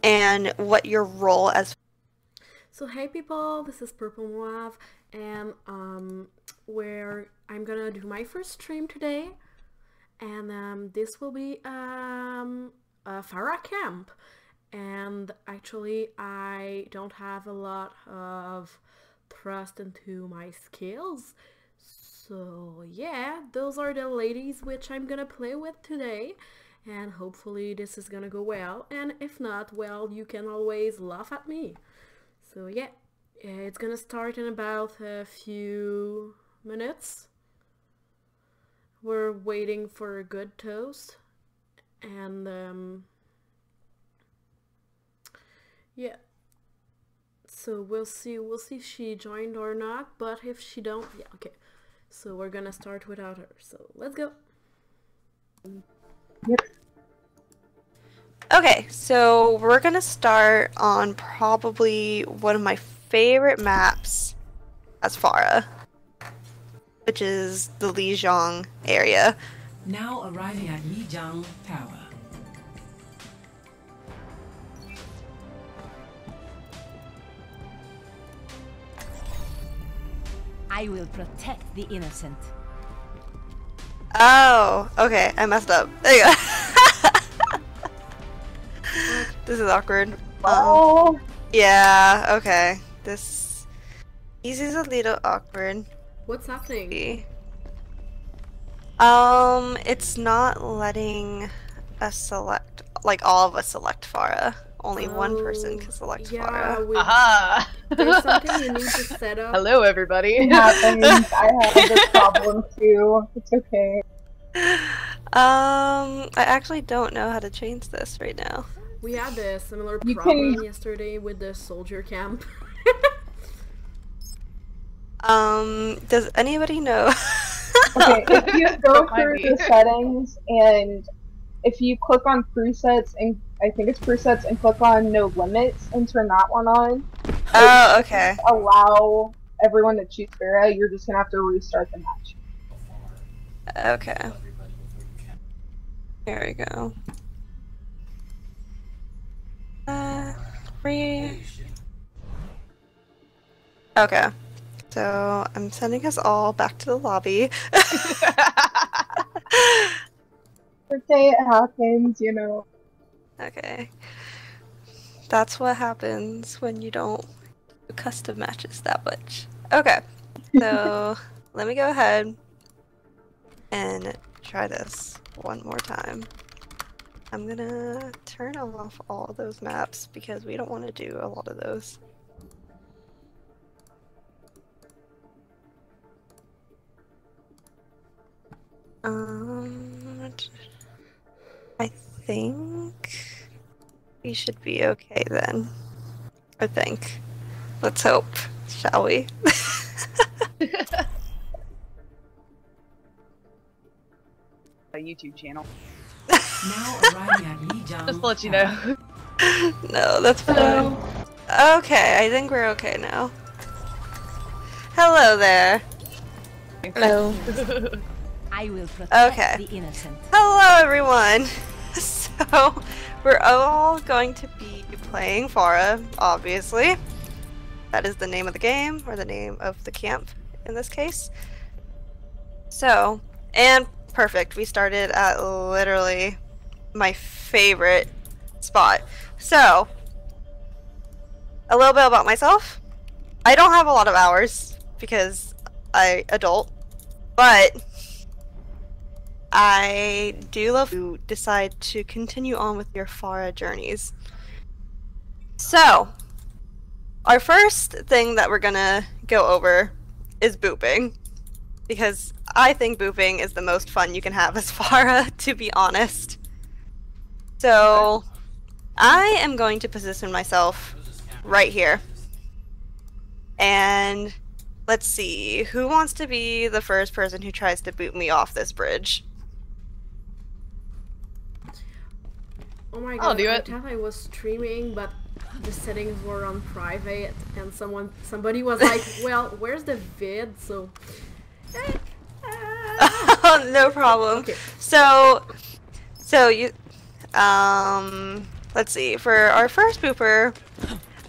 and what your role as. So hey people, this is Purple Moav, and where I'm gonna do my first stream today, and this will be a Farah camp, and actually I don't have a lot of trust into my skills, so yeah, those are the ladies which I'm gonna play with today. And hopefully this is gonna go well, and if not, well, you can always laugh at me. So yeah, it's gonna start in about a few minutes. We're waiting for a good toast, and yeah. So we'll see if she joined or not, but if she don't, yeah, okay. So we're gonna start without her, so let's go. Yep. Okay, so we're gonna start on probably one of my favorite maps as Farah, which is the Lijiang area. Now arriving at Lijiang Tower. I will protect the innocent. Oh, okay, I messed up. There you go. This is awkward. Oh. Yeah, okay. This is a little awkward. What's happening? It's not letting us select, like all of us select Farah. Only one person can select Farah. Aha! There's something you need to set up. Hello, everybody. It happens. I have this problem too. It's okay. I actually don't know how to change this right now. We had a similar You problem can- yesterday with the soldier camp. Does anybody know? Okay, if you go Don't mind through me. the settings and if you click on presets and I think it's presets and click on no limits and turn that one on, Oh, okay. allow everyone to choose Farah, you're just gonna have to restart the match. Okay. There we go. Okay. So I'm sending us all back to the lobby. Okay, it happens, you know. Okay. That's what happens when you don't do custom matches that much. Okay. So let me go ahead and try this one more time. I'm gonna turn off all those maps because we don't want to do a lot of those. I think we should be okay then. I think. Let's hope, shall we? A YouTube channel. Now arriving at Lijiang. Just to let you know. No, that's fine. Okay, I think we're okay now. Hello there. Hello. I will protect Okay. the innocent. Hello everyone! So, we're all going to be playing Farah, obviously. That is the name of the game, or the name of the camp in this case. So, and perfect, we started at literally my favorite spot. So, a little bit about myself. I don't have a lot of hours because I adult, but I do love to decide to continue on with your Farah journeys. So, our first thing that we're gonna go over is booping, because I think booping is the most fun you can have as Farah, to be honest. So, I am going to position myself right here. And let's see, who wants to be the first person who tries to boot me off this bridge? Oh my I'll god, do I it. thought I was streaming, but the settings were on private, and somebody was like, well, where's the vid? So... Oh, no problem. Okay. So you, let's see. For our first booper,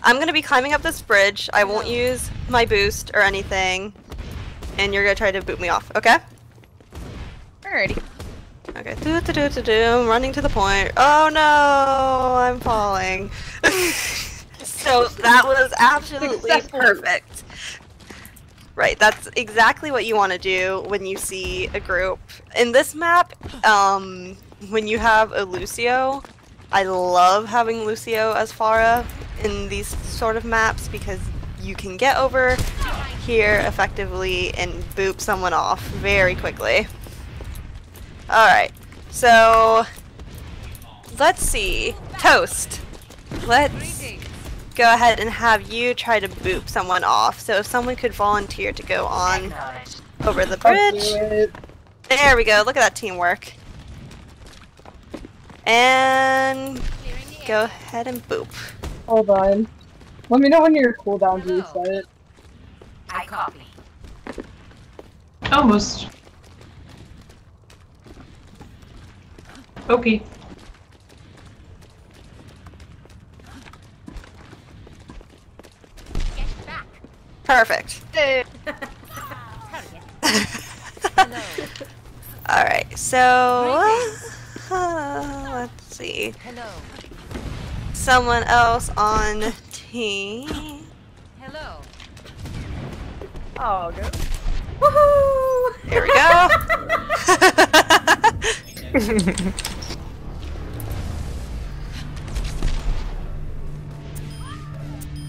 I'm gonna be climbing up this bridge. I won't use my boost or anything, and you're gonna try to boot me off. Okay? Alrighty. Okay. I'm running to the point. Oh no, I'm falling. So that was absolutely perfect. Right, that's exactly what you want to do when you see a group. In this map, when you have a Lucio, I love having Lucio as Pharah in these sort of maps because you can get over here effectively and boop someone off very quickly. Alright, so let's see. Toast. Let's go ahead and have you try to boop someone off. So if someone could volunteer to go on over the bridge. There we go. Look at that teamwork. And go ahead and boop. Hold on. Let me know when your cooldown's reset. I copy. Almost. Okay. Get back. Perfect. Alright, so let's see. Hello. Someone else on team. Hello. Oh, good. Woohoo! There we go.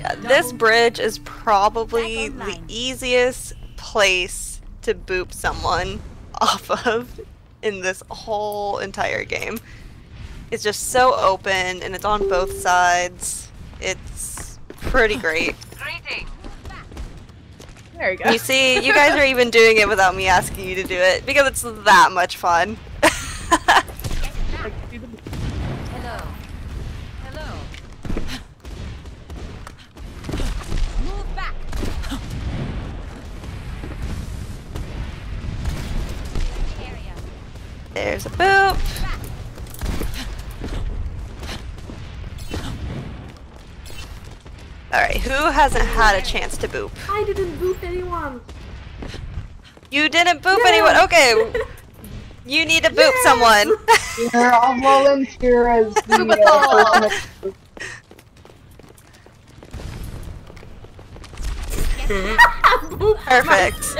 Yeah, this bridge is probably the easiest place to boop someone off of in this whole entire game. It's just so open and it's on both sides. It's pretty great. There you go. You see, you guys are even doing it without me asking you to do it because it's that much fun. Hello. Hello. Move back. Area. There's a boop. Alright, who hasn't had a chance to boop? I didn't boop anyone. You didn't boop anyone? Okay. You need to boop someone. Here, I'll volunteer as the person that Perfect.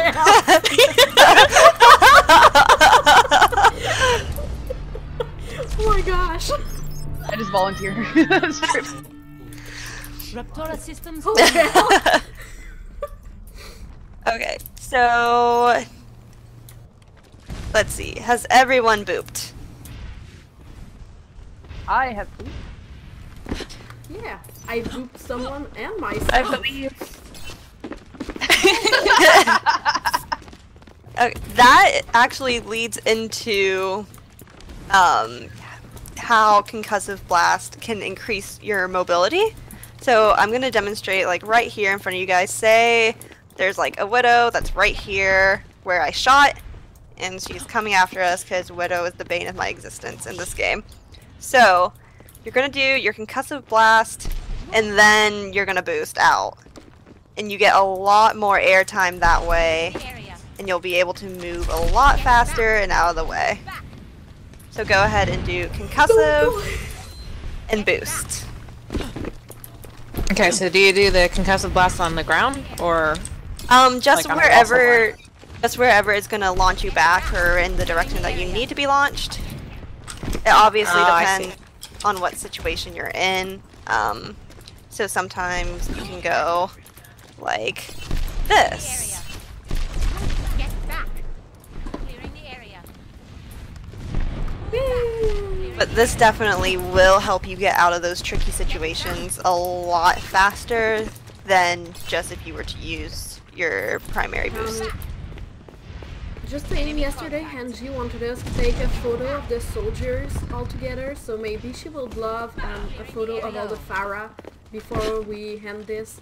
Oh my gosh. I just volunteer. That's true. Raptora systems. Okay, so let's see. Has everyone booped? I have. Yeah, I booped someone and myself. I believe. Okay, that actually leads into how concussive blast can increase your mobility. So I'm gonna demonstrate like right here in front of you guys. Say there's like a widow that's right here where I shot, and she's coming after us because widow is the bane of my existence in this game. So you're gonna do your concussive blast, and then you're gonna boost out, and you get a lot more airtime that way, and you'll be able to move a lot faster and out of the way. So go ahead and do concussive and boost. Okay, so do you do the concussive blast on the ground or Just like on a wall wherever, somewhere? just wherever it's gonna launch you back or in the direction that you need to be launched. It obviously I depends on what situation you're in. So sometimes you can go like this. Get back. Clearing the area. But this definitely will help you get out of those tricky situations a lot faster than just if you were to use your primary boost. Just saying, yesterday Hanji wanted us to take a photo of the soldiers all together, so maybe she will love a photo of all the Pharah before we hand this.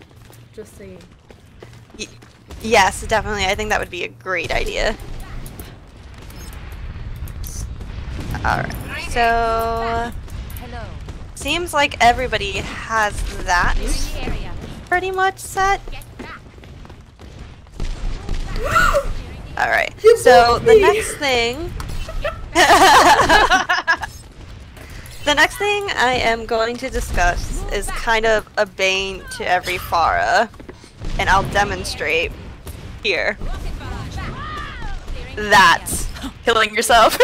Just saying. Yes, definitely. I think that would be a great idea. Alright, so Hello. seems like everybody has that Clearing the area. pretty much set. Get back. Alright, You so broke the me. next thing... The next thing I am going to discuss is kind of a bane to every Pharah, and I'll demonstrate here. That's Killing yourself.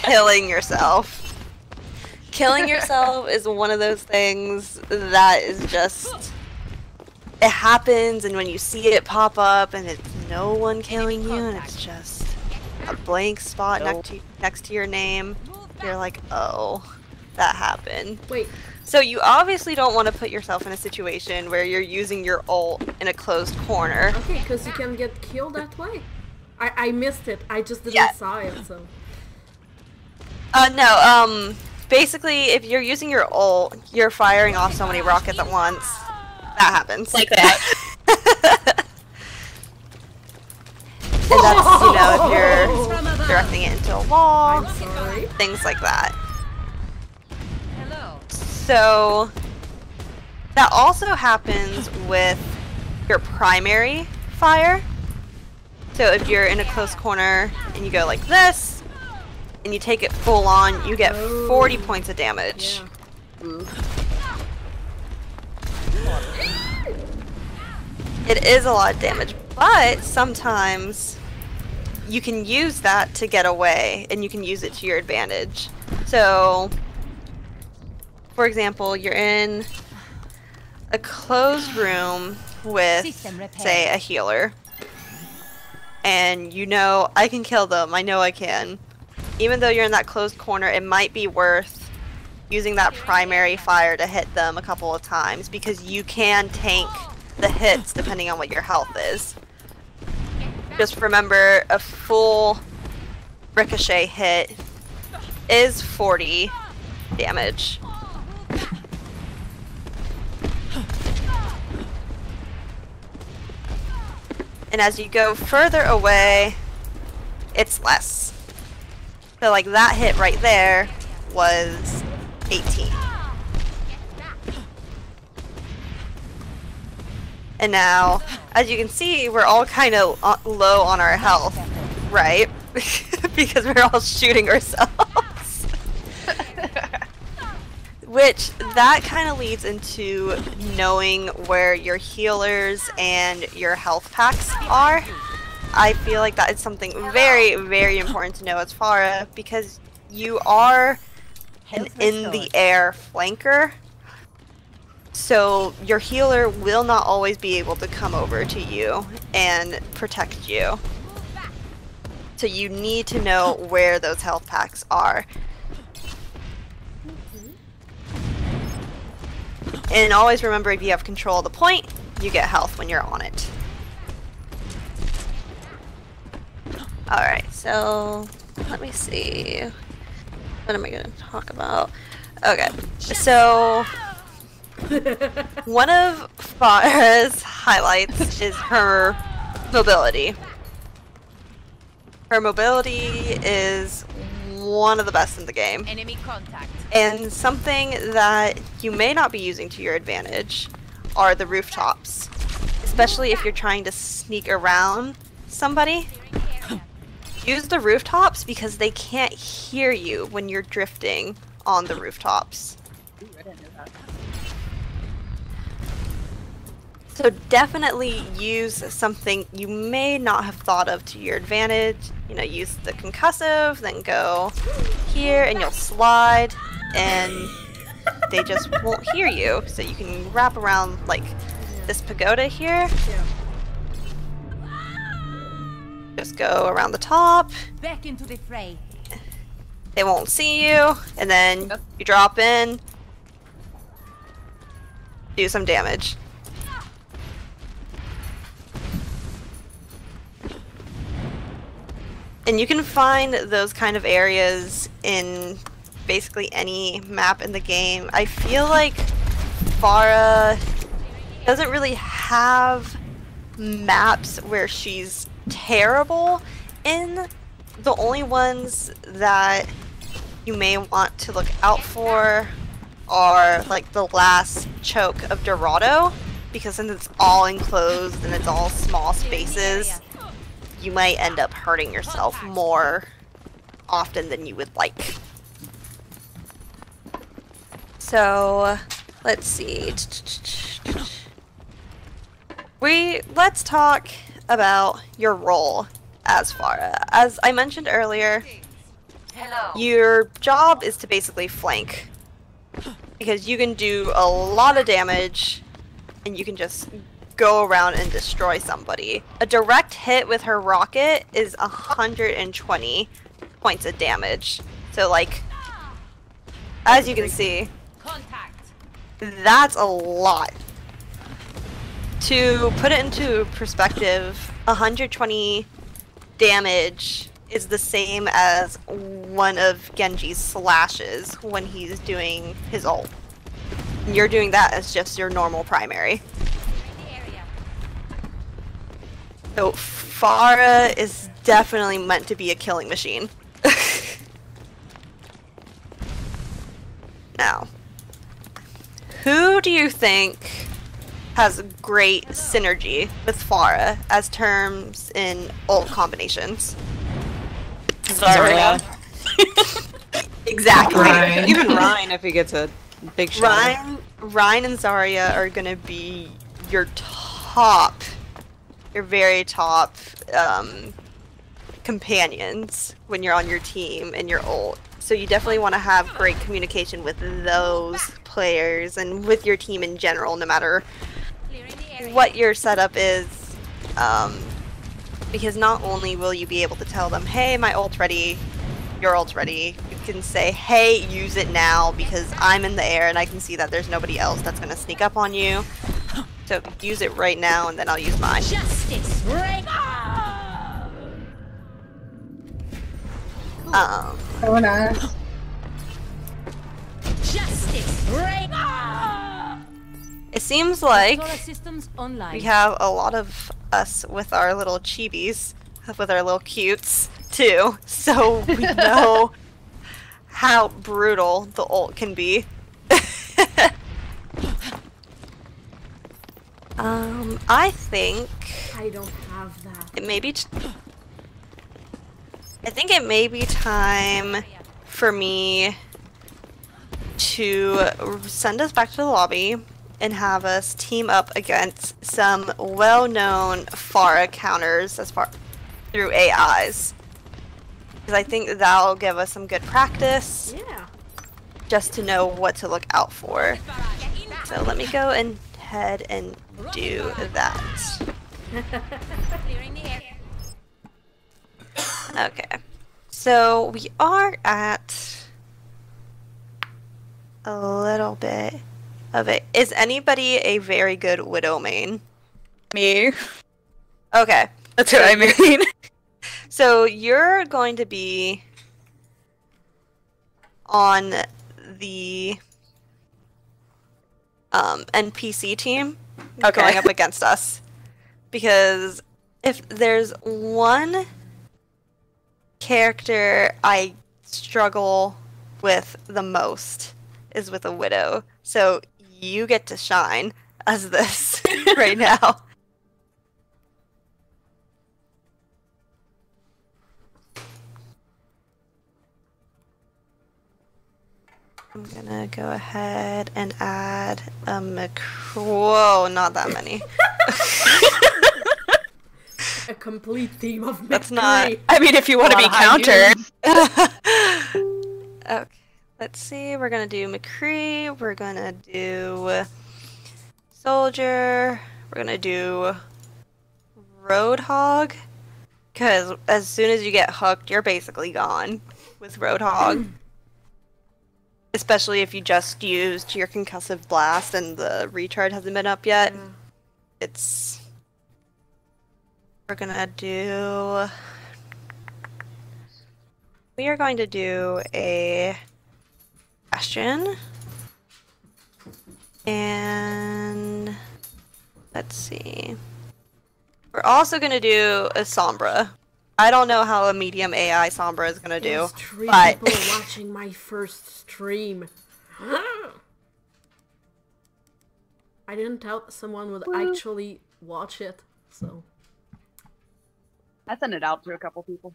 killing yourself. Killing yourself is one of those things that is just... It happens, and when you see it pop up, and it's no one killing you, and it's just a blank spot next to your name, you're like, oh, that happened. Wait, So you obviously don't want to put yourself in a situation where you're using your ult in a closed corner. okay, because you can get killed that way. I missed it. I just didn't Yeah. saw it, so. No, basically, if you're using your ult, you're firing off so many rockets at once. That happens. Like that. And that's, you know, if you're directing it into a wall, I'm sorry. things like that. Hello. So, that also happens with your primary fire. So if you're in a close corner and you go like this, and you take it full on, you get 40 points of damage. Yeah. It is a lot of damage, but sometimes you can use that to get away, and you can use it to your advantage. So, for example, you're in a closed room with, System repair. say, a healer. And you know, I can kill them, I know I can. Even though you're in that closed corner, it might be worth using that primary fire to hit them a couple of times, because you can tank the hits depending on what your health is. Just remember, a full ricochet hit is 40 damage. And as you go further away, it's less. So like that hit right there was 18. And now, as you can see, we're all kind of low on our health, right? Because we're all shooting ourselves. Which, that kind of leads into knowing where your healers and your health packs are. I feel like that is something very, very important to know as Pharah, because you are an in-the-air flanker. So your healer will not always be able to come over to you and protect you. So you need to know where those health packs are. And always remember, if you have control of the point, you get health when you're on it. Alright, so let me see. What am I going to talk about? Okay, so one of Pharah's highlights is her mobility. Her mobility is one of the best in the game. Enemy contact. And something that you may not be using to your advantage are the rooftops. Especially if you're trying to sneak around somebody. Use the rooftops because they can't hear you when you're drifting on the rooftops. Ooh, I didn't know that. So definitely use something you may not have thought of to your advantage. You know, use the concussive, then go here and you'll slide and they just won't hear you. So you can wrap around like this pagoda here. Yeah. Just go around the top. Back into the fray. They won't see you, and then you drop in, do some damage. And you can find those kind of areas in basically any map in the game. I feel like Pharah doesn't really have maps where she's terrible in. The only ones that you may want to look out for are like the last choke of Dorado, because since it's all enclosed and it's all small spaces, you might end up hurting yourself more often than you would like. So, let's see. Let's talk about your role as Farah. As I mentioned earlier, your job is to basically flank, because you can do a lot of damage and you can just go around and destroy somebody. A direct hit with her rocket is 120 points of damage. So like, as you can see, that's a lot. To put it into perspective, 120 damage is the same as one of Genji's slashes when he's doing his ult. You're doing that as just your normal primary. So Farah is definitely meant to be a killing machine. Now, who do you think has great synergy with Farah as terms in ult combinations? Zarya. Exactly. Ryan. Even Ryan if he gets a big shot. Ryan and Zarya are gonna be your very top companions when you're on your team and your ult. So you definitely want to have great communication with those players and with your team in general, no matter what your setup is, because not only will you be able to tell them, hey, my ult's ready, your ult's ready, you can say, hey, use it now because I'm in the air and I can see that there's nobody else that's going to sneak up on you. So use it right now and then I'll use mine. Justice reign. So nice. Justice reign. It seems like Solar systems online. we have a lot of us with our little chibis, with our little cutes, too. So we know how brutal the ult can be. I think I don't have that. it may be. I think it may be time for me to send us back to the lobby and have us team up against some well-known Farah counters through AIs. Because I think that'll give us some good practice. Yeah. Just to know what to look out for. So let me go ahead and do that. Okay. So we are at a little bit of it. Is anybody a very good Widow main? Me. Okay. That's what I mean. So you're going to be on the NPC team going up against us. Because if there's one character I struggle with the most is with a Widow. So you get to shine as this right now. I'm gonna go ahead and add a Whoa, not that many. A complete team of That's not. McCree. I mean, if you want to be countered. Okay, let's see. We're gonna do McCree. We're gonna do Soldier. We're gonna do Roadhog. Because as soon as you get hooked, you're basically gone with Roadhog. Especially if you just used your concussive blast and the recharge hasn't been up yet. It's... We're gonna do... We are going to do a Bastion. And... Let's see. We're also gonna do a Sombra. I don't know how a medium AI Sombra is gonna do, There's 3 but... people watching my first stream. I didn't doubt someone would actually watch it, so. I sent it out to a couple people.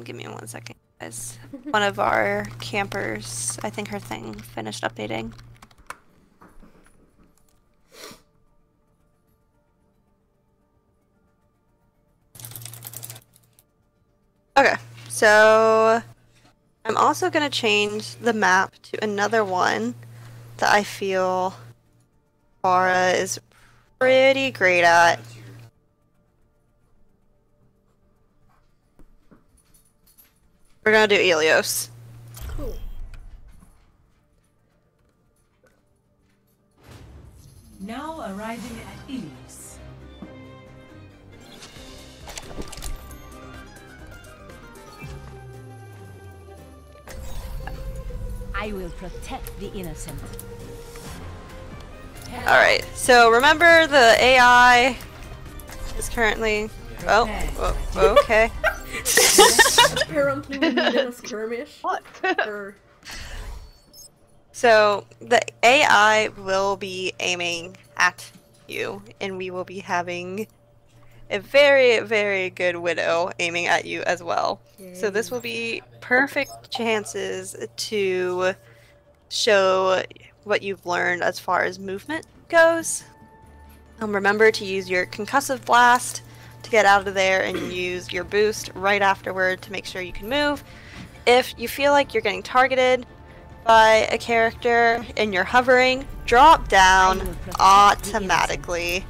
Give me 1 second, guys. One of our campers, I think her thing finished updating. Okay, so I'm also gonna change the map to another one that I feel Farah is pretty great at. We're gonna do Helios. Cool. Now arriving at Ilios. I will protect the innocent. Alright, so remember the AI is currently... Oh, okay. Apparently we needed a skirmish. What? Or... So the AI will be aiming at you, and we will be having a very, very good Widow aiming at you as well. So this will be perfect chances to show what you've learned as far as movement goes. Remember to use your concussive blast to get out of there, and use your boost right afterward to make sure you can move. If you feel like you're getting targeted by a character and you're hovering, drop down automatically.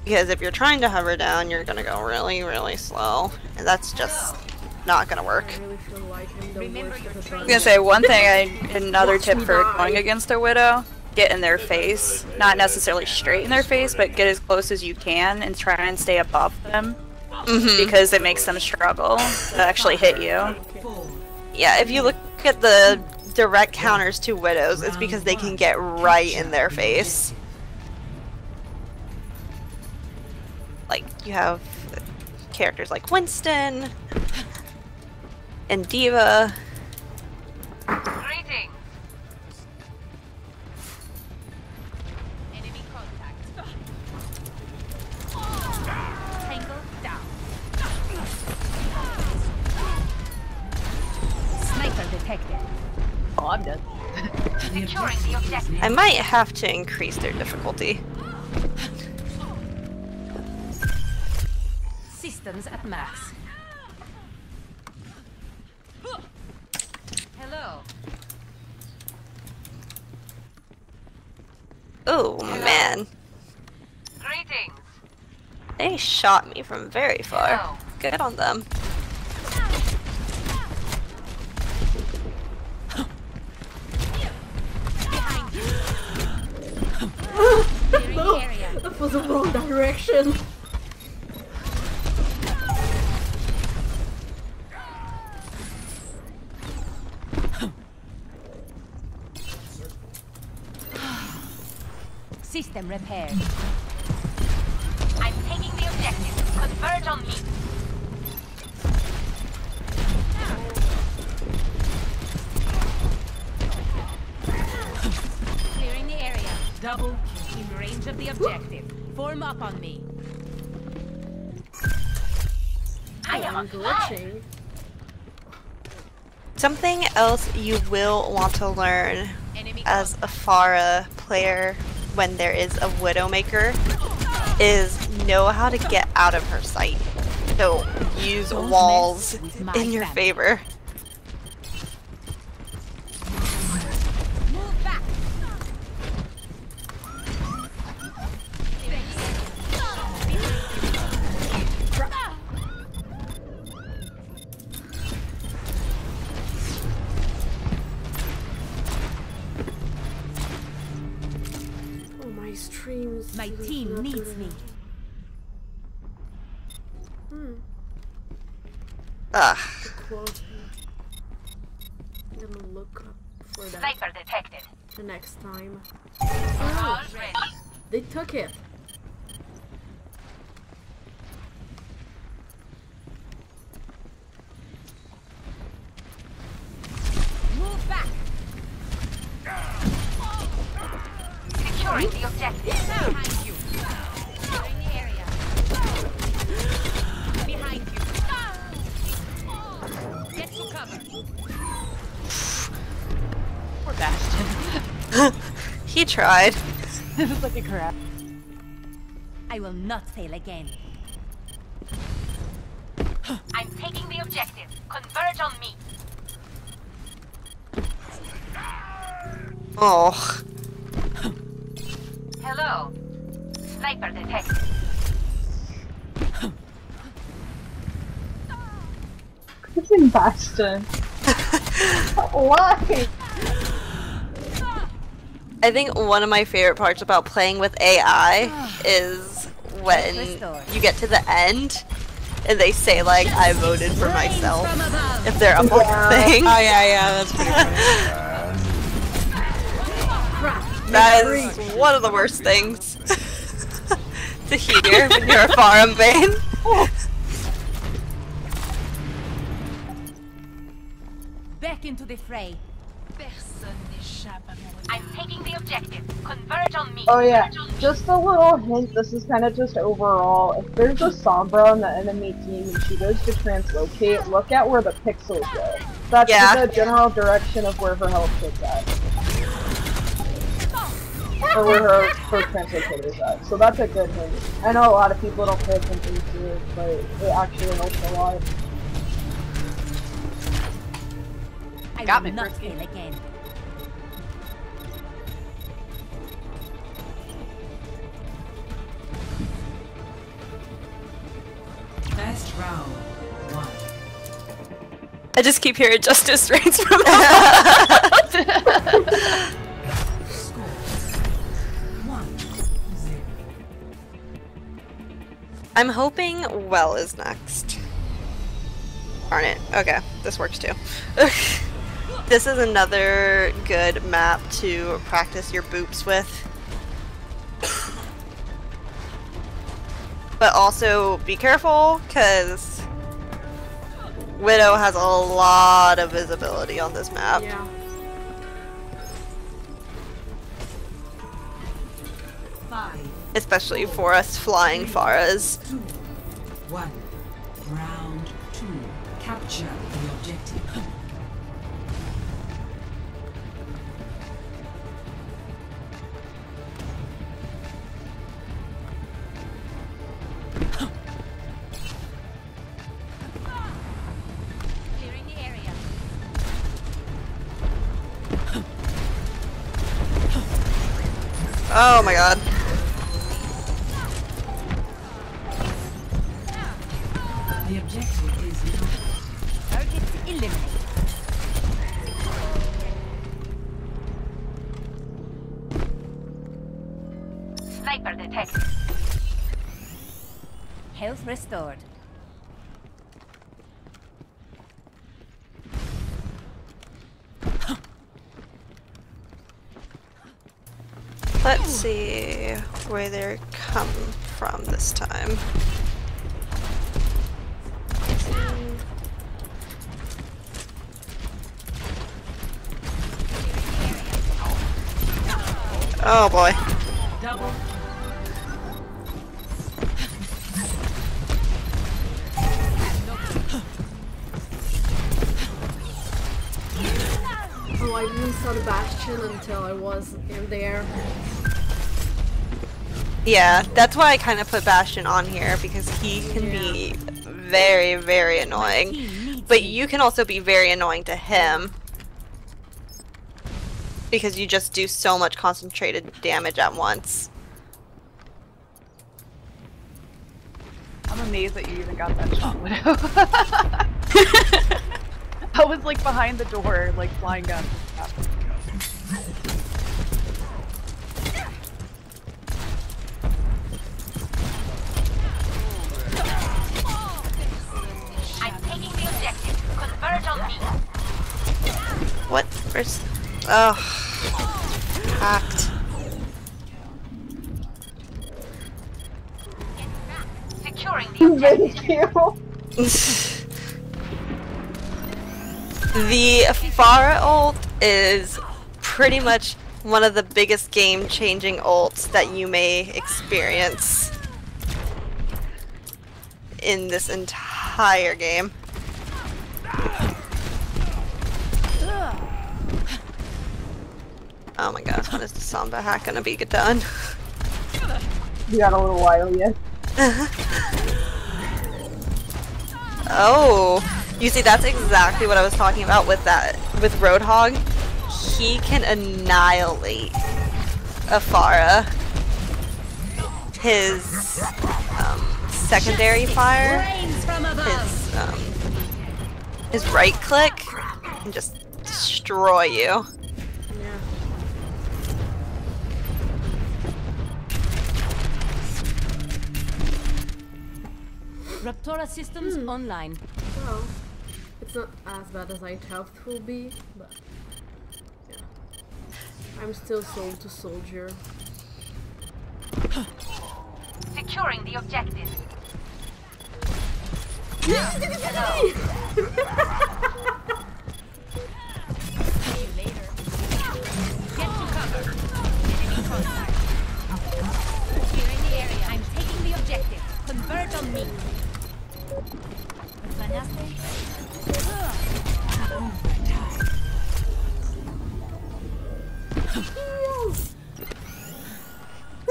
Because if you're trying to hover down, you're gonna go really, really slow, and that's just not gonna work. I really feel like I'm the worst at the I was gonna say one thing. Another tip for going against a Widow: get in their face, not necessarily straight in their face, but get as close as you can and try and stay above them, because it makes them struggle to actually hit you. Yeah, if you look at the direct counters to Widows, it's because they can get right in their face. Like, you have characters like Winston and Diva. Greetings. Enemy contact. Tango down. Sniper detected. Oh, I'm dead. Securing the objective. I might have to increase their difficulty. Systems at max. Hello. Oh man, Greetings. they shot me from very far. Hello. Good on them. Behind you. Clearing No, the area. that was the wrong direction. System repaired. I'm taking the objective. Converge on me. Clearing the area. Double kill. In range of the objective. Form up on me. I am I'm glitching. Something else you will want to learn enemy as a Farah player when there is a Widowmaker is know how to get out of her sight. So use Don't walls mess with my in your family. favor. Move back. Oh, my streams. My is team not needs good me. enough. Ugh. Quality. I'm gonna look up for that Sniper detected. the next time. Barrage ready. They took it. Move Securing the objective. Behind you. Clearing the area. Behind you. Get to cover. Poor Bastion. He tried. It was like a crap. I will not fail again. I'm taking the objective. Converge on me. Oh. Hello. Sniper detected. Freaking Bastion. Why? I think one of my favorite parts about playing with AI is when you get to the end and they say like, I voted for myself if they're up on the thing. Oh yeah, that's pretty funny. That is one of the worst things to hear when you're a Pharah main. Back into the fray. I'm taking the objective. Converge on me. Oh yeah, Converge on me. just a little hint, this is kind of just overall. If there's a Sombra on the enemy team and she goes to translocate, look at where the pixels go. That's the general direction of where her health sits at. Or where her translocator is at. So that's a good hint. I know a lot of people don't pay attention to it, but it actually helps a lot. I Got will me, not Frisky. fail again. Best round 1. I just keep hearing justice reigns from Score 1-0. I'm hoping Well is next. Darn it. Okay, this works too. This is another good map to practice your boops with. But also be careful, because Widow has a lot of visibility on this map. Yeah. Especially for us flying Pharahs. 2, 1. Round 2. Capture the objective. Clearing the area. Oh my god. The objective is now. Target eliminated. Sniper detected. Health restored. Let's see where they're coming from this time. Oh boy. Double. Oh, I didn't saw the Bastion until I was in there. Yeah, that's why I kind of put Bastion on here, because he can be very, very annoying. But you can also be very annoying to him, because you just do so much concentrated damage at once. I'm amazed that you even got that shot, Widow. I was like behind the door, like flying down. I'm taking the objective. Converge on me. What? Where's... Oh. Hacked. Securing the objective. Thank you. The Pharah ult is pretty much one of the biggest game-changing ults that you may experience in this entire game. Oh my gosh, when is the Samba hack gonna be done? You got a little while yet. Oh, you see, that's exactly what I was talking about with Roadhog. He can annihilate a Pharah. His secondary fire, his right click can just destroy you. Raptora systems online. Well, it's not as bad as I thought it will be, but yeah. I'm still sold to soldier. Securing the objective. Hello. See you later. Get to cover. Enemy contact. Clearing the area. I'm taking the objective. Converge on me.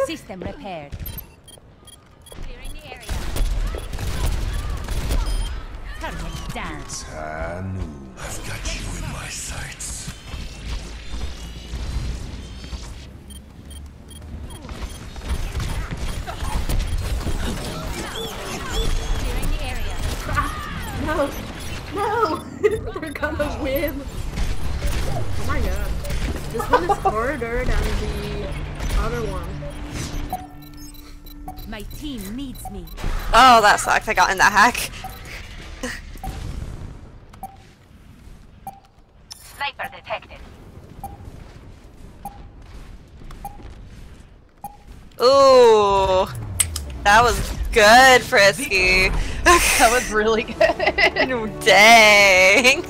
System repaired. Clearing the area. Target down. I've got you in my sights. Clearing the area. No! No! They're gonna win! Oh my god. This one is harder than the other one. My team needs me. Oh, that sucked. I got in that hack. Sniper detected. Ooh, that was good, Frisky. That was really good. Dang.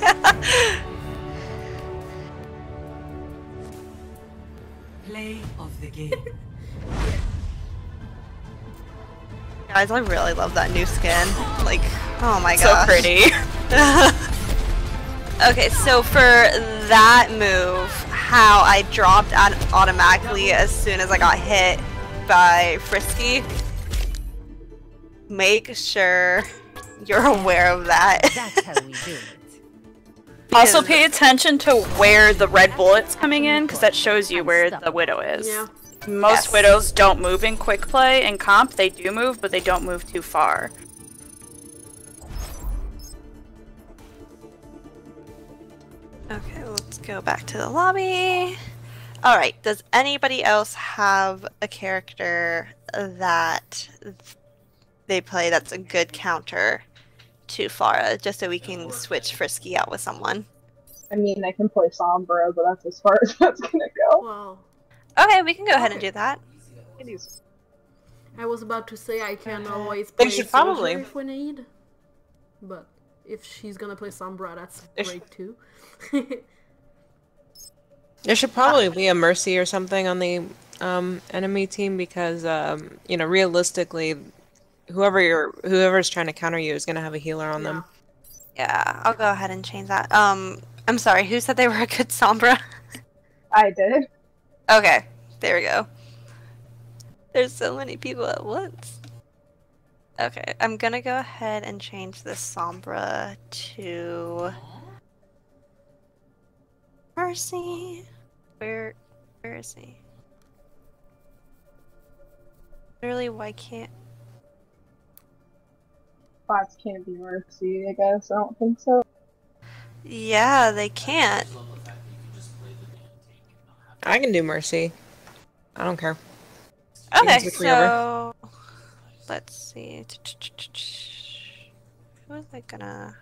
Play of the game. Guys, I really love that new skin. Like, oh my So gosh. pretty. Okay, so for that move, how I dropped automatically as soon as I got hit by Frisky, make sure you're aware of that. That's how we do it. Also pay attention to where the red bullet's coming in, because that shows you where the Widow is. Yeah. Most Yes. Widows don't move in quick play. In comp, they do move, but they don't move too far. Okay, let's go back to the lobby. Alright, does anybody else have a character that they play that's a good counter to Pharah, just so we can switch Frisky out with someone? I mean, I can play Sombra, but that's as far as that's gonna go. Well, Okay, we can go ahead and do that. I was about to say I can always play should soldier probably. if we need. But if she's gonna play Sombra, that's If- great too. There should probably be a Mercy or something on the enemy team because, you know, realistically, whoever's trying to counter you is going to have a healer on them. Yeah, I'll go ahead and change that. I'm sorry, who said they were a good Sombra? I did. Okay, there we go. There's so many people at once. Okay, I'm gonna go ahead and change this Sombra to Mercy. Where is he? Literally, why can't... Bots can't be Mercy, I guess. I don't think so. Yeah, they can't. I can do Mercy. I don't care. Okay, switch me over. so... Let's see. Who is I gonna...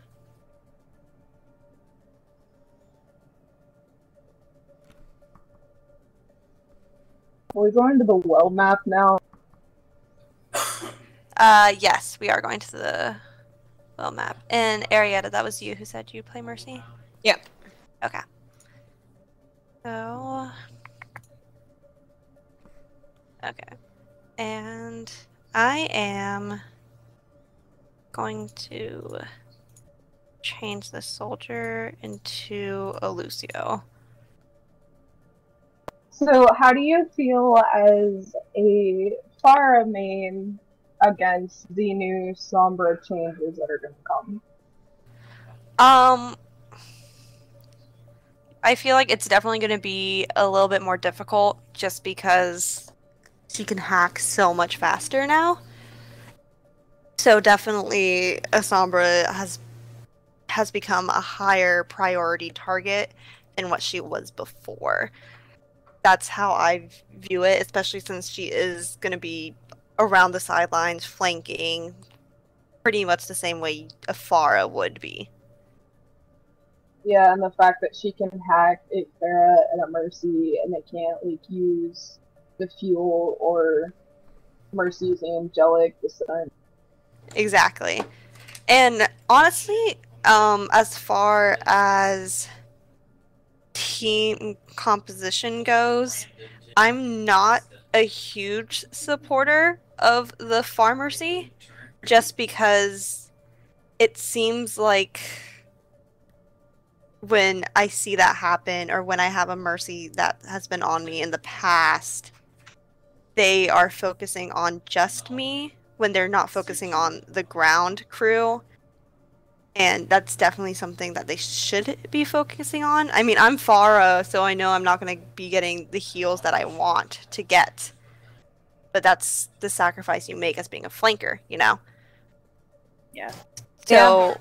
Are we going to the well map now? Yes, we are going to the well map. And Arietta, that was you who said you'd play Mercy? Yeah. Okay. So... Okay. And I am going to change the soldier into a Lucio. So how do you feel as a Pharah main against the new Sombra changes that are going to come? I feel like it's definitely going to be a little bit more difficult just because she can hack so much faster now. So definitely a Sombra has become a higher priority target than what she was before. That's how I view it, especially since she is going to be around the sidelines, flanking, pretty much the same way a Pharah would be. Yeah, and the fact that she can hack a Pharah and a Mercy, and they can't like use the fuel or Mercy's angelic descent. Exactly. And honestly, as far as team composition goes, I'm not a huge supporter of the Pharmercy, just because it seems like when I see that happen, or when I have a Mercy that has been on me in the past, they are focusing on just me when they're not focusing on the ground crew. And that's definitely something that they should be focusing on. I mean, I'm Pharah, so I know I'm not going to be getting the heals that I want to get. But that's the sacrifice you make as being a flanker, you know? Yeah. So, Yeah.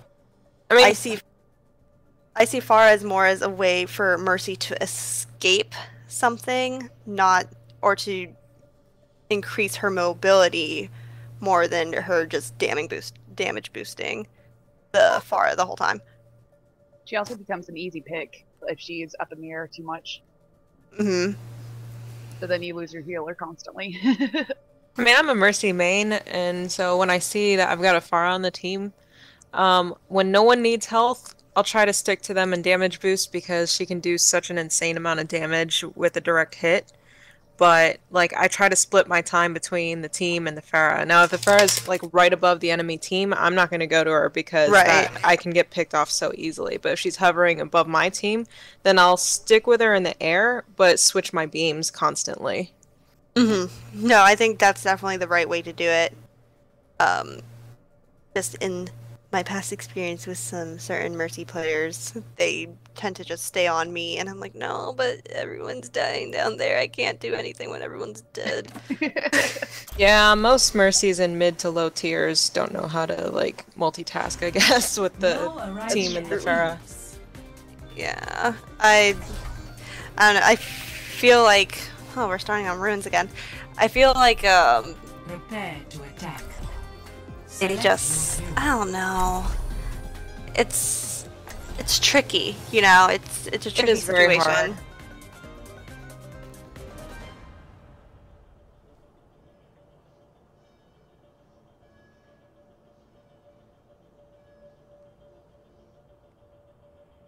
I mean, I see Pharah as more as a way for Mercy to escape something, or to increase her mobility more than her just damage boosting the Pharah the whole time. She also becomes an easy pick if she's up in the air too much. Mm-hmm. So then you lose your healer constantly. I mean, I'm a Mercy main, and so when I see that I've got a Pharah on the team, when no one needs health, I'll try to stick to them and damage boost because she can do such an insane amount of damage with a direct hit. But, like, I try to split my time between the team and the Pharah. Now, if the Pharah is, like, right above the enemy team, I'm not going to go to her because I can get picked off so easily. But if she's hovering above my team, then I'll stick with her in the air, but switch my beams constantly. Mm-hmm. No, I think that's definitely the right way to do it. Just in my past experience with some certain Mercy players, they tend to just stay on me, and I'm like, no, but everyone's dying down there. I can't do anything when everyone's dead. Yeah, most Mercies in mid to low tiers don't know how to, like, multitask, I guess, with the team and the Pharah. Yeah, I don't know, I feel like, oh, we're starting on runes again. I feel like, Prepare to attack. they just, I don't know. It's tricky, you know. It's a tricky is very situation. hard.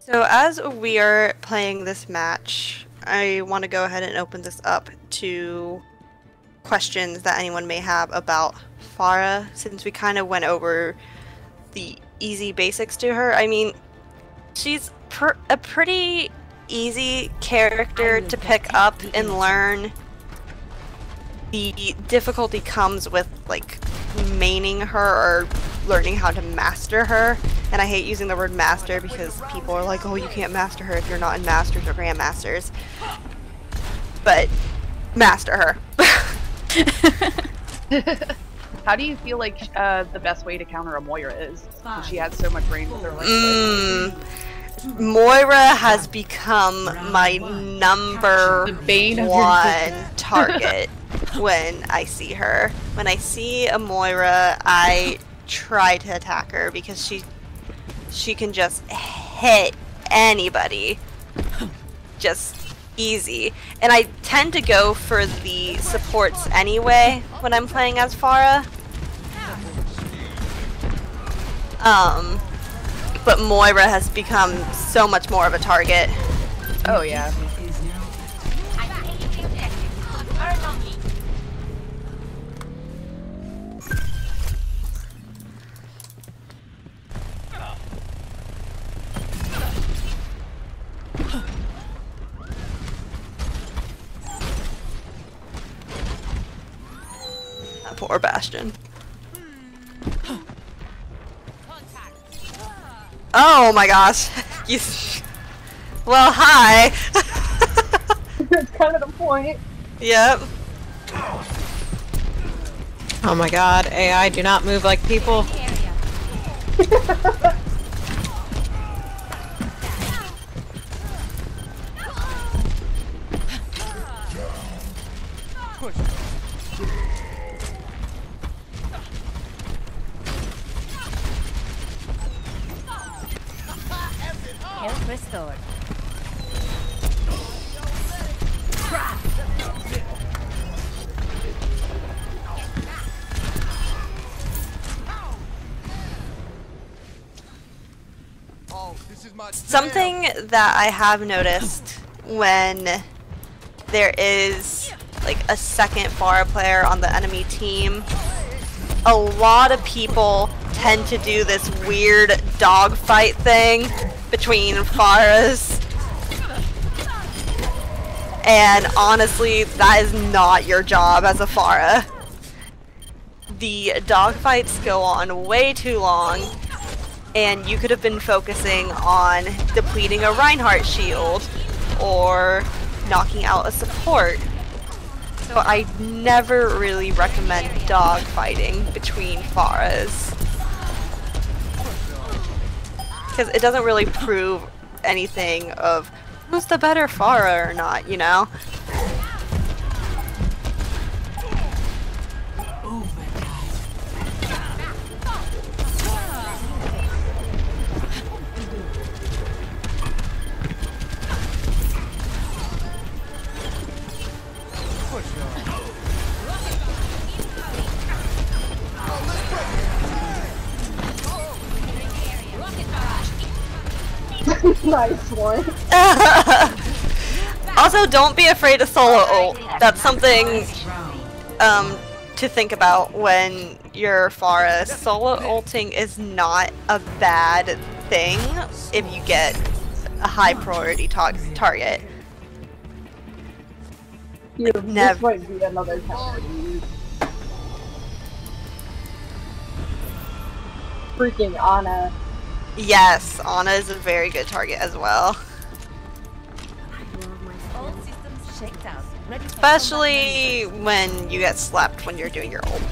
So as we are playing this match, I want to go ahead and open this up to questions that anyone may have about Pharah, since we kind of went over the easy basics to her. I mean, she's a pretty easy character to pick up and learn. The difficulty comes with, like, maining her or learning how to master her. And I hate using the word master because people are like, oh, you can't master her if you're not in Masters or Grandmasters. But master her. How do you feel like the best way to counter a Moira is? She has so much range with her legs. Moira has become my number one target when I see her. When I see a Moira, I try to attack her because she can just hit anybody. Just easy. And I tend to go for the supports anyway when I'm playing as Pharah. But Moira has become so much more of a target. Oh yeah. Converge on me. That poor Bastion. Oh my gosh. You. Well, hi. That's kind of the point. Yep. Oh my god, AI, do not move like people. Health restored. Something that I have noticed when there is like a second Pharah player on the enemy team, a lot of people tend to do this weird dogfight thing between Pharahs. And honestly, that is not your job as a Pharah. The dogfights go on way too long, and you could have been focusing on depleting a Reinhardt shield or knocking out a support. So I never really recommend dogfighting between Pharahs, because it doesn't really prove anything of who's the better Pharah or not, you know? Nice one. Also, don't be afraid to solo ult. That's something to think about when you're Pharah. Solo ulting is not a bad thing if you get a high priority target. Yeah, Never. this might be another counter to use. Freaking Ana. Yes, Ana is a very good target as well. All systems checked out. Ready for Especially when you get slapped when you're doing your ult.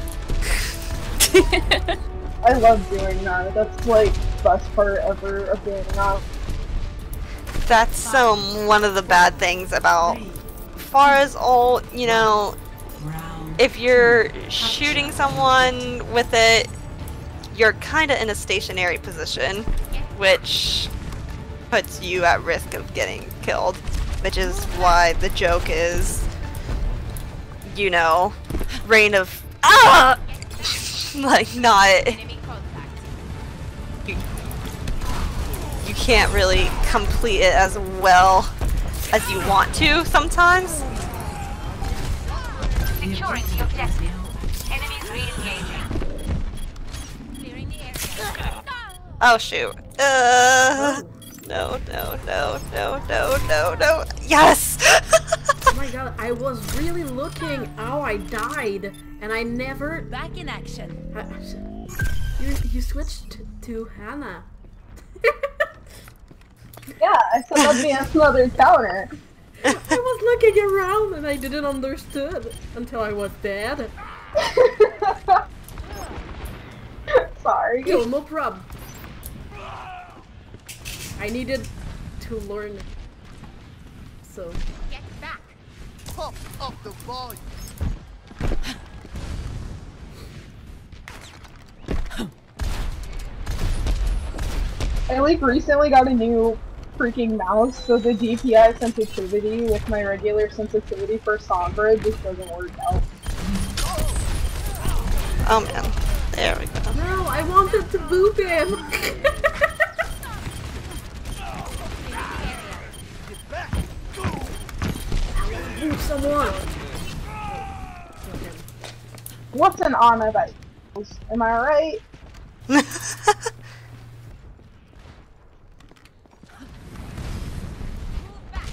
I love doing that. That's like the best part ever of doing that. That's one of the bad things about Pharah's ult, you know, if you're shooting someone with it, you're kinda in a stationary position, which puts you at risk of getting killed, which is why the joke is, you know, reign of like not you can't really complete it as well as you want to sometimes. Securing the objective. Enemies re-engaging. Clearing the area. Oh shoot. No. Yes! Oh my god, I was really looking. Oh, I died. And I never... back in action. You switched to Hannah. Yeah, I said that'd be another counter. I was looking around and I didn't understood until I was dead. Sorry. Yo, no problem. I needed to learn. So. Get back. Pump up the volume. I like recently got a new freaking mouse, so the DPI sensitivity with my regular sensitivity for Sombra just doesn't work out. Oh man. There we go. No, I wanted to boop him. Boop someone. What's an Ana that knows? Am I right?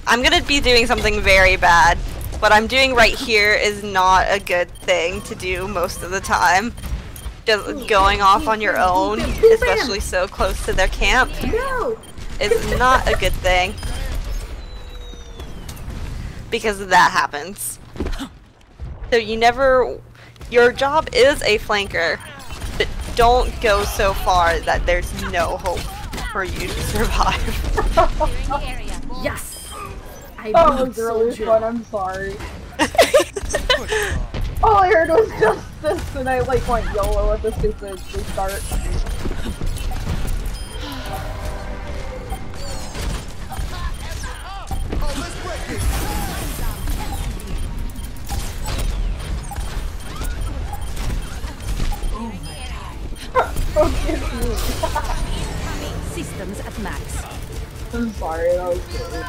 I'm gonna be doing something very bad. What I'm doing right here is not a good thing to do most of the time. Just going off on your own, especially so close to their camp, is not a good thing. Because that happens. So you never... Your job is a flanker, but don't go so far that there's no hope for you to survive. Yes! That was really fun, I'm sorry. All I heard was just this, and I like went YOLO at the stupid restart. Systems at max. I'm sorry, that was good.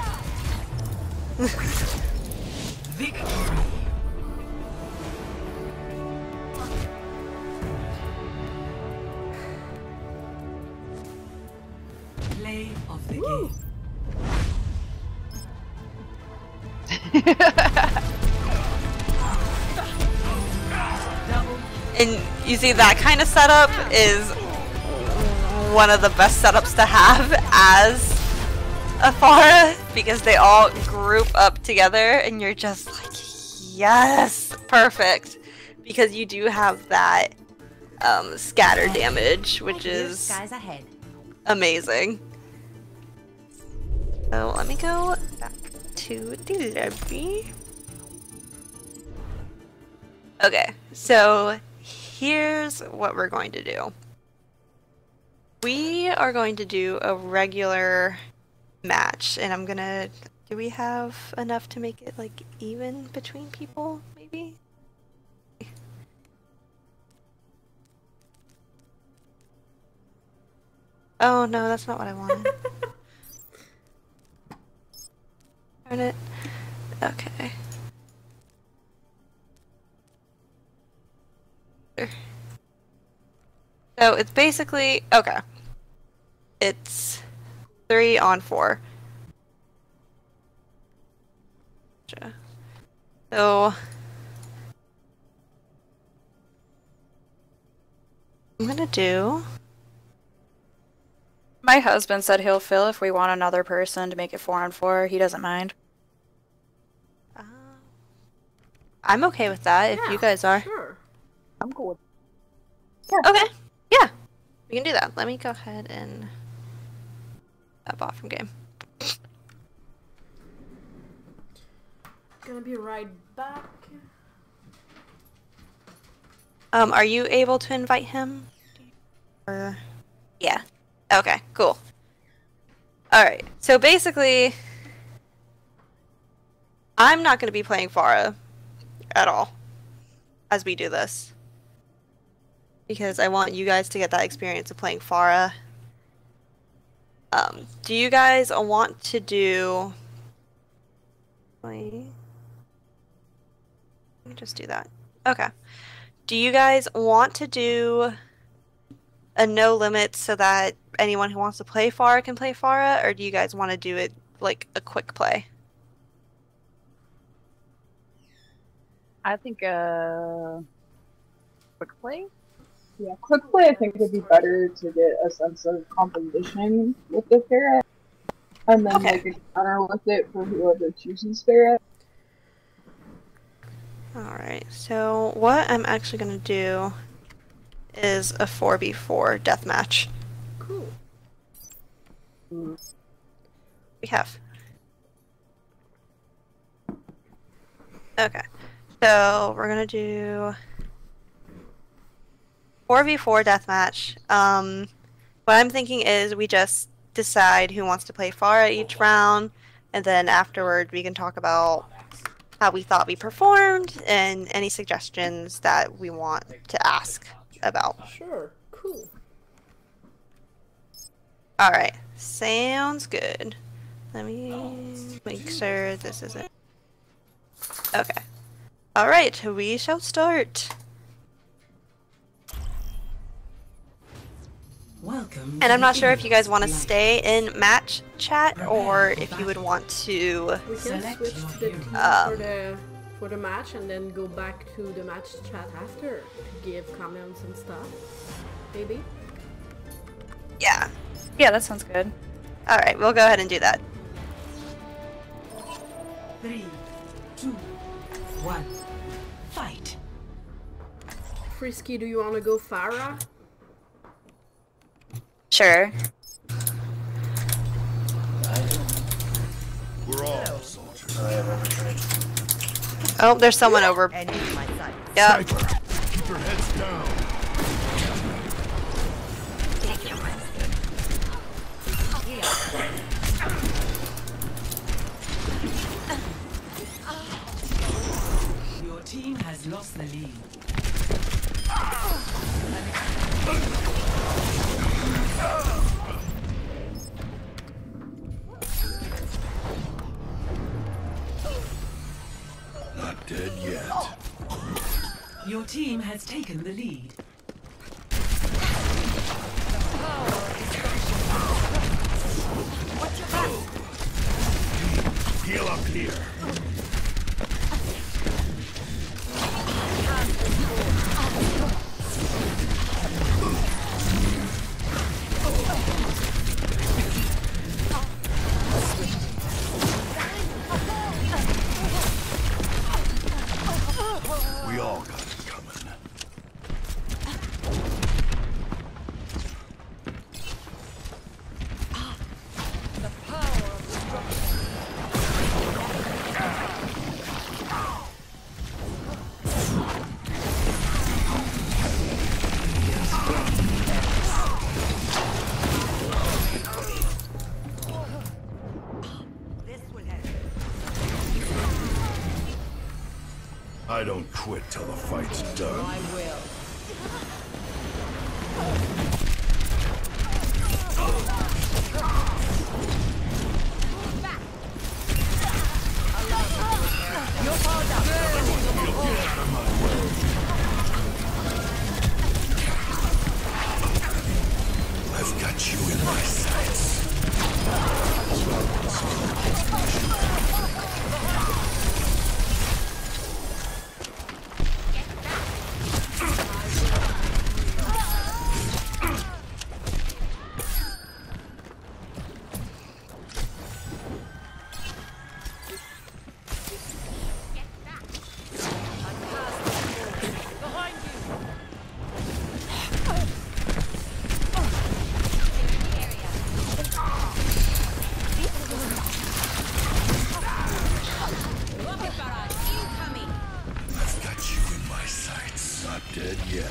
Victory. Play of the game. And you see, that kind of setup is one of the best setups to have as a Pharah, because they all group up together and you're just like, yes, perfect. Because you do have that scatter damage, which is amazing. So let me go back to the lobby. Okay, so here's what we're going to do. We are going to do a regular match, and I'm gonna... Do we have enough to make it, like, even between people, maybe? Oh, no, that's not what I wanted. Darn it. Okay. So it's basically... Okay. It's 3 on 4. Gotcha. So... I'm gonna do... My husband said he'll fill if we want another person to make it 4 on 4. He doesn't mind. I'm okay with that, if you guys are. Sure. I'm cool with Yeah. Okay. Yeah. We can do that. Let me go ahead and... that bot from game. Gonna be right back. Are you able to invite him? Or... Yeah. Okay, cool. Alright, so basically... I'm not going to be playing Pharah at all as we do this. Because I want you guys to get that experience of playing Pharah. Do you guys want to do... Let me just do that. Okay. Do you guys want to do a no limit so that anyone who wants to play Pharah can play Pharah, or do you guys want to do it like a quick play? I think quick play? Yeah, quick play I think would be better to get a sense of composition with the Pharah, and then like a counter with it for whoever chooses Pharah. Alright, so what I'm actually going to do is a 4v4 deathmatch. Cool. We have. Okay, so we're going to do 4v4 deathmatch. What I'm thinking is we just decide who wants to play Pharah each round, and then afterward we can talk about how we thought we performed and any suggestions that we want to ask about. Sure. Cool. Alright, sounds good. Let me make sure this isn't... Okay. Alright, we shall start. Welcome. And I'm not sure if you guys want to stay in match chat or if you would want to. We can switch to the team for the match and then go back to the match chat after to give comments and stuff. Maybe? Yeah. Yeah, that sounds good. Alright, we'll go ahead and do that. 3, 2, 1. Fight. Frisky, do you want to go Pharah? Sure. We're all soldiers. Oh, there's someone over. Yeah. Keep your heads down. Your team has lost the lead. Not dead yet. Your team has taken the lead. Heal up here. We all got it coming. I don't quit till the fight's done. I will. I've got you in my sights. I've got you in my sights. Not dead yet.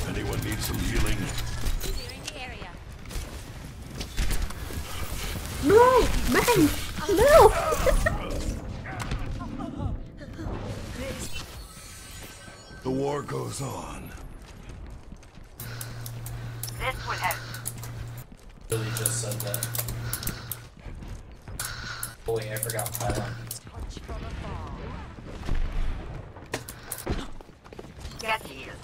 Anyone need some healing? No! Man! No! The war goes on. This will help. Really just said that. Oh wait, I forgot Pylon. Get here.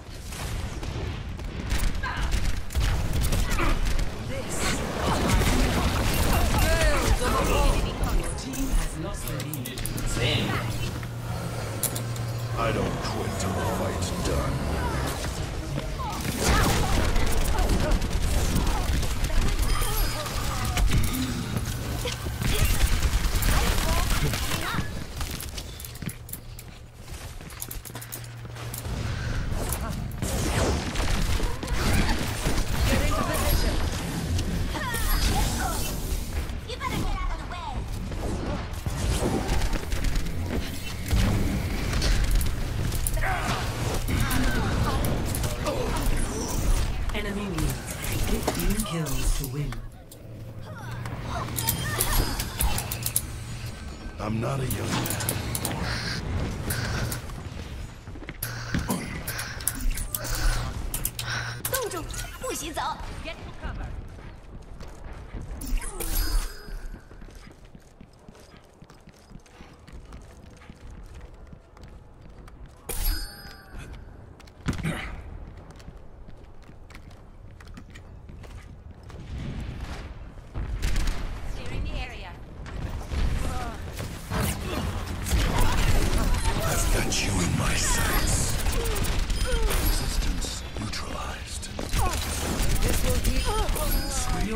Your team has lost the lead. Insane. I don't quit till the fight's done. You better get out of the way. Enemy needs 15 kills to win. I'm not a young man. Get to cover.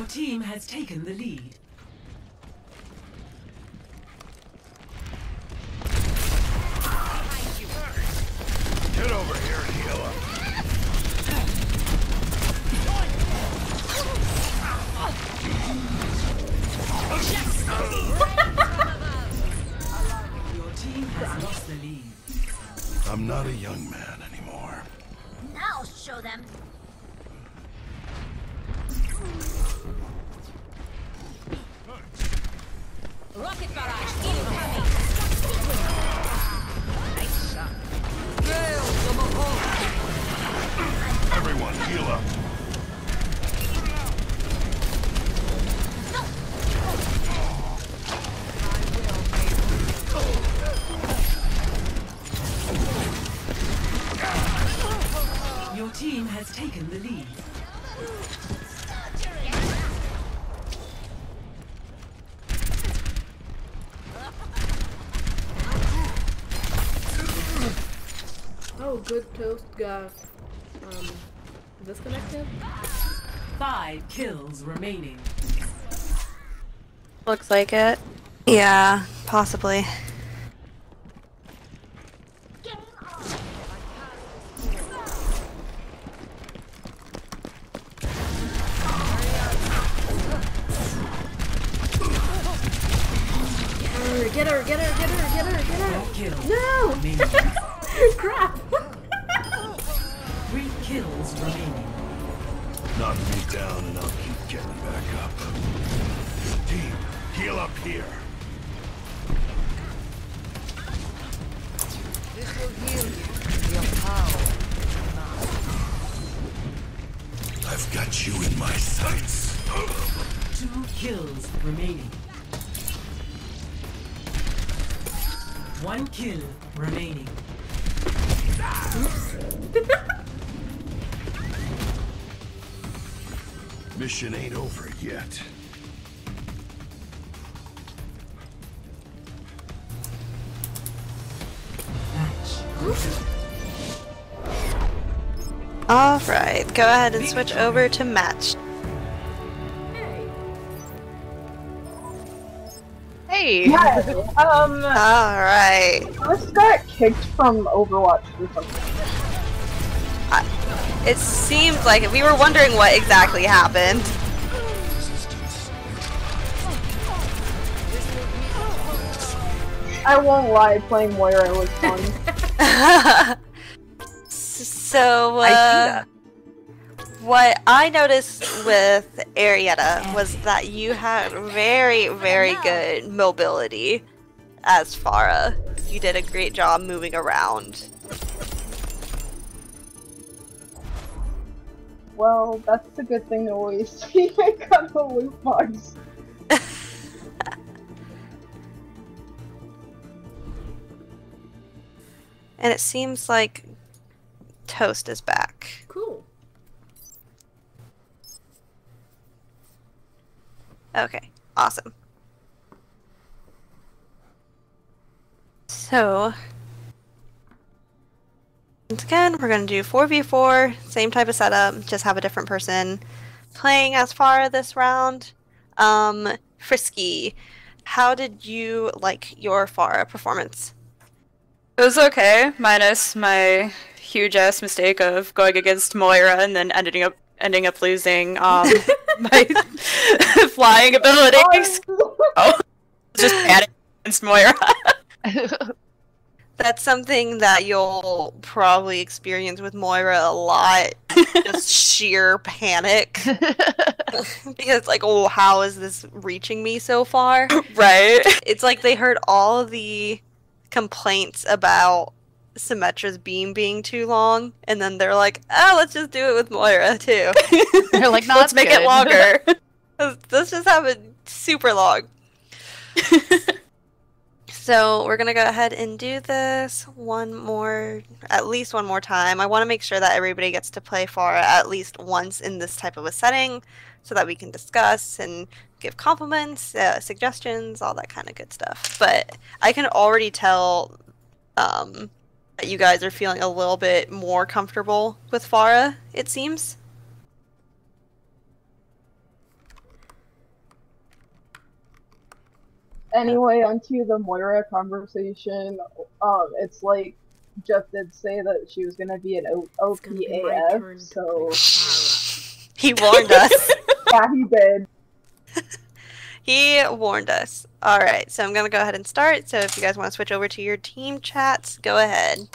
team has taken the lead. Get over here and heal up. Your team has lost the lead. I'm not a young man anymore. Now show them. Rocket barrage incoming. Nice shot. Everyone, heal up. Your team has taken the lead. Oh, good toast got disconnected. 5 kills remaining. Looks like it. Yeah, possibly. Get her, get her, get her, get her, get her! Kills No! remaining. Crap! 3 kills remaining. Knock me down and I'll keep getting back up. Team, heal up here. This will heal you. Your power. I've got you in my sights. 2 kills remaining. 1 kill remaining. Mission ain't over yet. Alright, go ahead and switch over to match. Hey! Alright. I just got kicked from Overwatch or something. It seemed like it. We were wondering what exactly happened. I won't lie, playing Moira was fun. So, I see that. what I noticed with Arietta was that you had very, very good mobility as Pharah. You did a great job moving around. Well, that's a good thing to always see. I got the loot box. And it seems like Toast is back. Cool. Okay, awesome. So, once again, we're going to do 4v4, same type of setup, just have a different person playing as Pharah this round. Frisky, how did you like your Pharah performance? It was okay, minus my huge ass mistake of going against Moira and then ending up losing my flying abilities. Oh, just bad against Moira. That's something that you'll probably experience with Moira a lot. Just sheer panic. Because, like, oh, how is this reaching me so far? Right. It's like they heard all of the complaints about Symmetra's beam being too long, and then they're like, oh, let's just do it with Moira, too. They're like, no, Let's make it longer. Let's just have it super long. So we're gonna go ahead and do this at least one more time. I want to make sure that everybody gets to play Pharah at least once in this type of a setting, so that we can discuss and give compliments, suggestions, all that kind of good stuff. But I can already tell that you guys are feeling a little bit more comfortable with Pharah, it seems. Anyway, onto the Moira conversation. It's like Jeff did say that she was gonna be an OPAF, so He warned us. yeah, he did. He warned us. Alright, so I'm gonna go ahead and start. So if you guys want to switch over to your team chats, go ahead.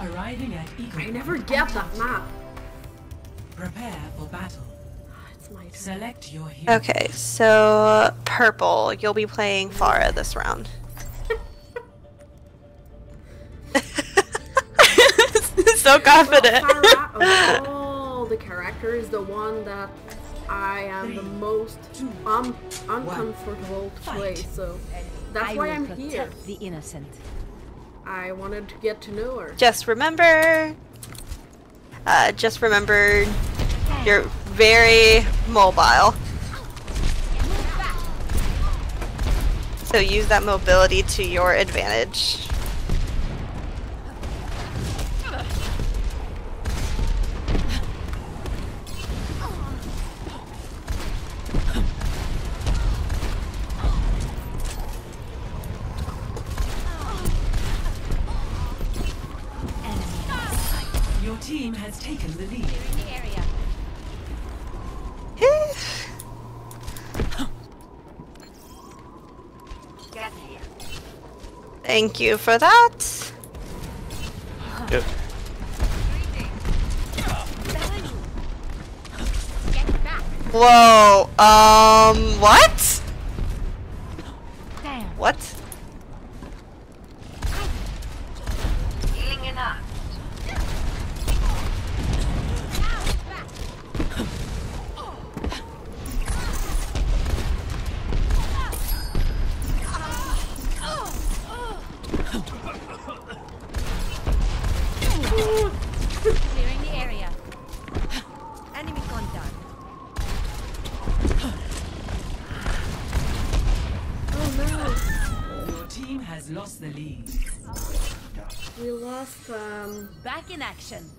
Arriving at Eagle. I never get that map. Prepare for battle. It's my turn. Select your hero. Okay, so purple, you'll be playing Pharah this round. So confident. Well, Pharah of all the characters, the one that I am the most uncomfortable to play, so that's why I'm here. The innocent. I wanted to get to know her. Just remember, you're very mobile. So use that mobility to your advantage. Your team has taken the lead. Thank you for that. Yep. Whoa, what? What? Healing enough. Clearing the area. Enemy contact. Oh no. Your team has lost the lead. We lost, Back in action.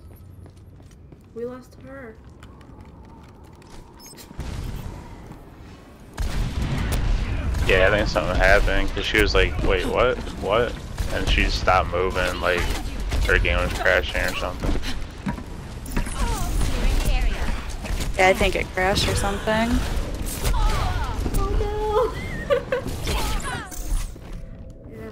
we lost her. Yeah, I think something happened because she was like, "Wait, what? What?" And she stopped moving, like her game was crashing or something. Clearing the area. Yeah, I think it crashed or something. Oh no. Yeah.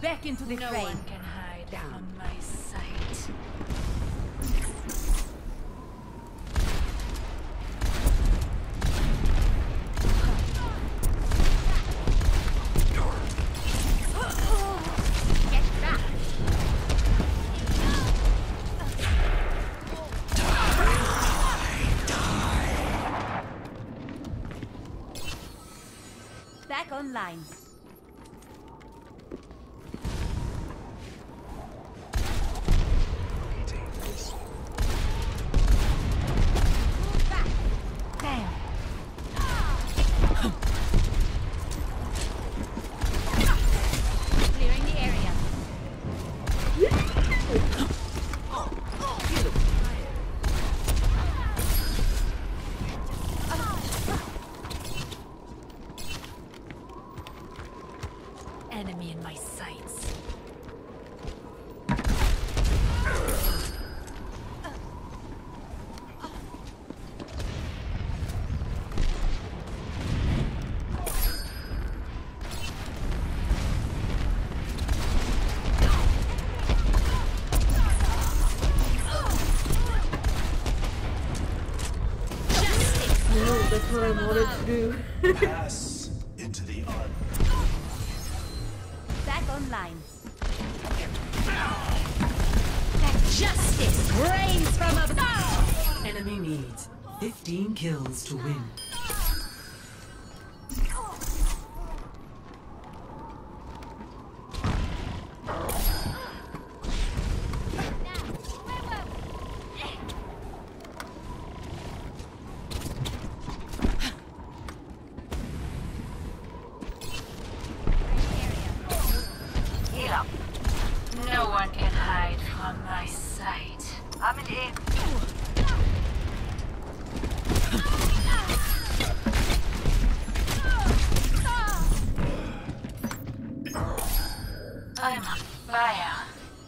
Back into the frame. No one can hide from my sight. Get back. Back online. Damn. Clearing the area. Enemy in my sights. No, that's what I wanted to do. Pass into the unknown. Back online. Justice reigns from above. Enemy needs 15 kills to win. Heal up.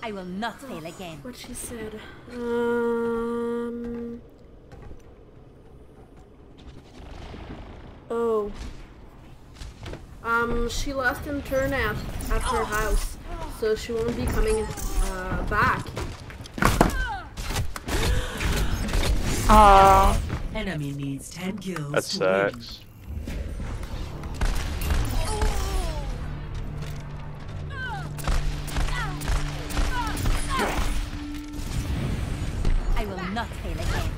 I will not fail again. What she said. Oh. She lost internet at her house, so she won't be coming back. Aww. Enemy needs 10 kills. That sucks. I will not fail again.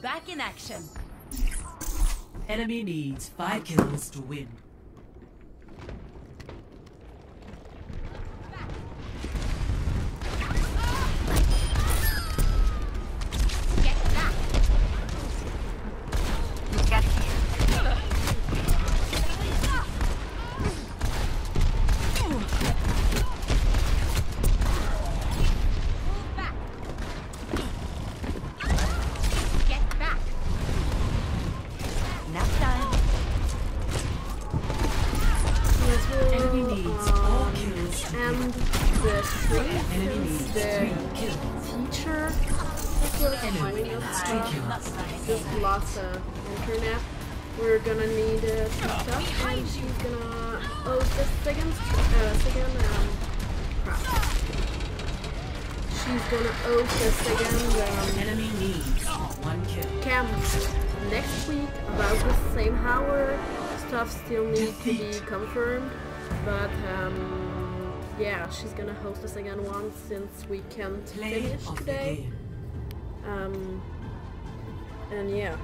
Back in action. Enemy needs 5 kills to win. And the stream, since the teacher that was showing us stuff just lost internet, we're gonna need some stuff, and she's gonna the second she's gonna the second enemy needs 1 kill. camp next week about the same hour. Stuff still needs to be confirmed, but yeah, she's gonna host the second one since we can't finish today. And yeah.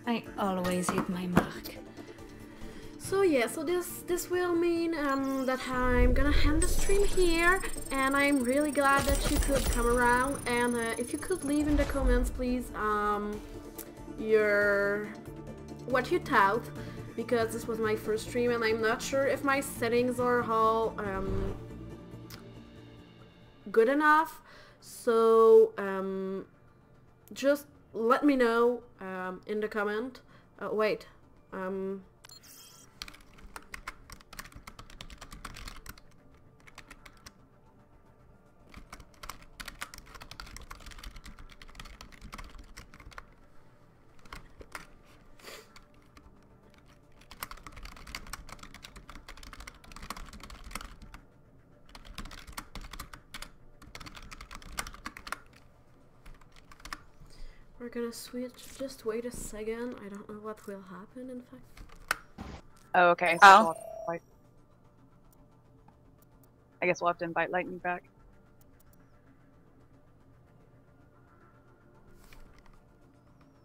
I always hit my mark. So yeah, so this will mean that I'm gonna end the stream here, and I'm really glad that you could come around. And if you could leave in the comments, please, what you thought, because this was my first stream, and I'm not sure if my settings are all good enough. So just let me know in the comment. Wait. We're gonna switch. Just wait a second. I don't know what will happen, in fact. Oh, okay. So Oh. I guess we'll have to invite Lightning back.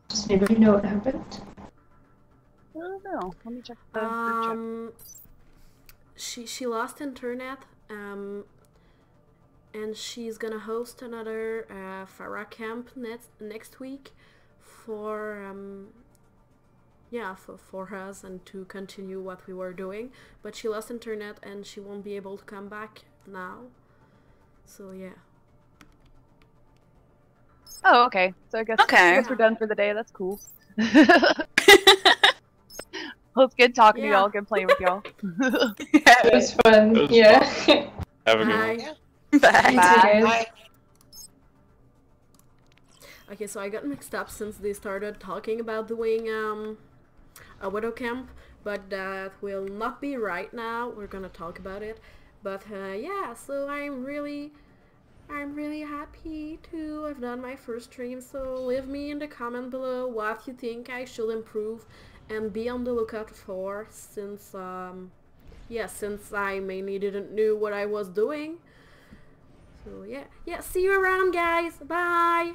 Does anybody know what happened? I don't know. Let me check the group chat. She lost internet. And she's gonna host another Farah camp next week for for us and to continue what we were doing. But she lost internet and she won't be able to come back now. So yeah. Oh, okay. So I guess we're done for the day. That's cool. Well, it's good talking to y'all. Good playing with y'all. It was fun. Yeah. Have a good one. Bye. Bye. Okay, so I got mixed up since they started talking about doing a Widow camp, but that will not be right now. We're gonna talk about it. But yeah, so I'm really happy to have done my first stream. So leave me in the comment below what you think I should improve and be on the lookout for, since yeah, since I mainly didn't know what I was doing. So yeah, see you around, guys. Bye.